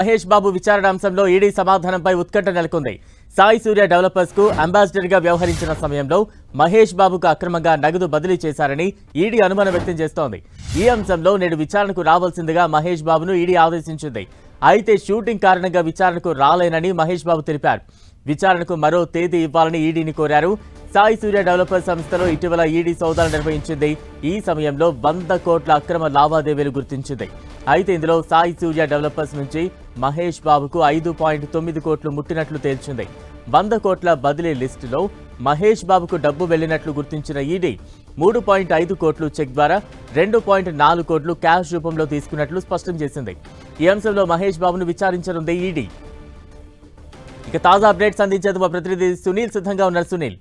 మహేష్ బాబు విచారణ అంశంలో ఈడీ సమాధానంపై ఉత్కంఠ నెలకొంది. సాయి సూర్య డెవలపర్స్ కు అంబాసిడర్ గా వ్యవహరించిన సమయంలో మహేష్ బాబుకు అక్రమంగా నగదు బదిలీ చేశారని ఈడీ అనుమానం వ్యక్తం చేస్తోంది. ఈ అంశంలో నేడు విచారణకు రావాల్సిందిగా మహేష్ బాబును ఈడీ ఆదేశించింది. అయితే షూటింగ్ కారణంగా విచారణకు రాలేనని మహేష్ బాబు తెలిపారు. విచారణకు మరో తేదీ ఇవ్వాలని ఈడీని కోరారు. సాయి సూర్య డెవలపర్ సంస్థలో ఇటీవల ఈడీ సోదాలు నిర్వహించింది. ఈ సమయంలో 100 కోట్ల అక్రమ లావాదేవీలు గుర్తించింది. అయితే ఇందులో సాయి సూర్య డెవలపర్స్ నుంచి మహేష్ బాబుకు 5.9 కోట్లు ముట్టినట్లు తేల్చింది. 100 కోట్ల బదిలీ లిస్టులో మహేష్ బాబుకు డబ్బు వెళ్లినట్లు గుర్తించిన ఈడీ 3.5 కోట్లు చెక్ ద్వారా 2.4 కోట్లు క్యాష్ రూపంలో తీసుకున్నట్లు స్పష్టం చేసింది. ఈ అంశంలో మహేష్ బాబును విచారించనుంది ఈడీ. ఇక తాజా అప్డేట్స్ అందించేందుకు మా ప్రతినిధి సునీల్ సిద్ధంగా ఉన్నారు. సునీల్,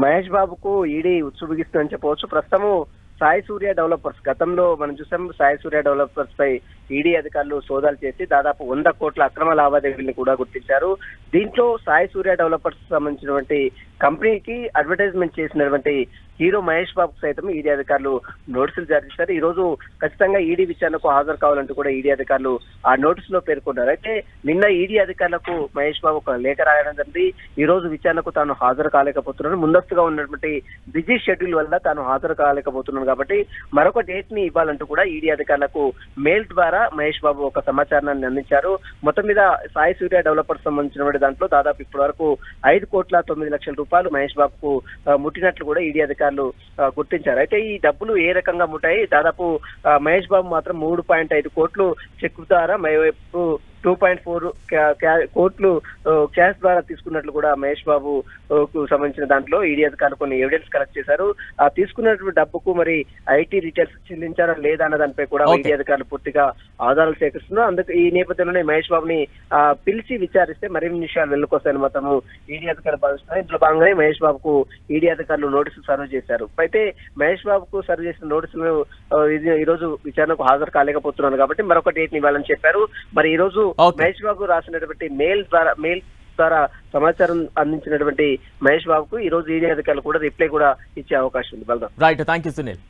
మహేష్ బాబుకు ఈడీ ఉత్సుబిగిస్తుందని చెప్పవచ్చు. ప్రస్తుతము సాయి సూర్య డెవలపర్స్ గతంలో మనం చూసాం. సాయి సూర్య డెవలపర్స్ పై ఈడీ అధికారులు సోదాలు చేసి దాదాపు 100 కోట్ల అక్రమ లావాదేవీలను కూడా గుర్తించారు. దీంట్లో సాయి సూర్య డెవలపర్స్ సంబంధించినటువంటి కంపెనీకి అడ్వర్టైజ్మెంట్ చేసినటువంటి హీరో మహేష్ బాబుకు సైతం ఈడీ అధికారులు నోటీసులు జారీ చేశారు. ఈ రోజు ఖచ్చితంగా ఈడీ విచారణకు హాజరు కావాలంటూ కూడా ఈడీ అధికారులు ఆ నోటీసులో పేర్కొన్నారు. అయితే నిన్న ఈడీ అధికారులకు మహేష్ బాబు ఒక లేఖ రాయడం జరిగింది. ఈ రోజు విచారణకు తాను హాజరు కాలేకపోతున్నాను, ముందస్తుగా ఉన్నటువంటి బిజీ షెడ్యూల్ వల్ల తాను హాజరు కాలేకపోతున్నాను కాబట్టి మరొక డేట్ ని ఇవ్వాలంటూ కూడా ఈడీ అధికారులకు మెయిల్ ద్వారా మహేష్ బాబు ఒక సమాచారాన్ని అందించారు. మొత్తం మీద సాయి సూర్య డెవలపర్స్ సంబంధించిన దాంట్లో దాదాపు ఇప్పటి వరకు 5.9 కోట్ల మహేష్ బాబుకు ముట్టినట్లు కూడా ఈడీ అధికారులు గుర్తించారు. అయితే ఈ డబ్బులు ఏ రకంగా ముట్టాయి? దాదాపు మహేష్ బాబు మాత్రం 3.5 కోట్లు చెక్ ద్వారా 2.4 కోట్లు క్యాష్ ద్వారా తీసుకున్నట్లు కూడా మహేష్ బాబు సంబంధించిన దాంట్లో ఈడీ అధికారులు కొన్ని ఎవిడెన్స్ కలెక్ట్ చేశారు. ఆ తీసుకున్నటువంటి డబ్బుకు మరి ఐటీ రిటైల్స్ చెల్లించారా లేదా అన్న దానిపై కూడా ఈడీ అధికారులు పూర్తిగా ఆధారాలు సేకరిస్తున్నారు. అందుకు ఈ నేపథ్యంలోనే మహేష్ బాబుని పిలిచి విచారిస్తే మరిన్ని విషయాలు వెళ్లుకొస్తాయని మాత్రము ఈడీ అధికారులు భావిస్తున్నారు. ఇందులో భాగంగానే మహేష్ బాబుకు ఈడీ అధికారులు నోటీసులు సర్వ్ చేశారు. అయితే మహేష్ బాబుకు సర్వ్ చేసిన నోటీసులు ఈ రోజు విచారణకు హాజరు కాలేకపోతున్నారు కాబట్టి మరొక డేట్ ఇవ్వాలని చెప్పారు. మరి ఈ రోజు మహేష్ బాబు రాసినటువంటి మెయిల్ ద్వారా సమాచారం అందించినటువంటి మహేష్ బాబుకు ఈ రోజు ఈడీ అధికారులు కూడా రిప్లై కూడా ఇచ్చే అవకాశం ఉంది. Right, thank you Sunil.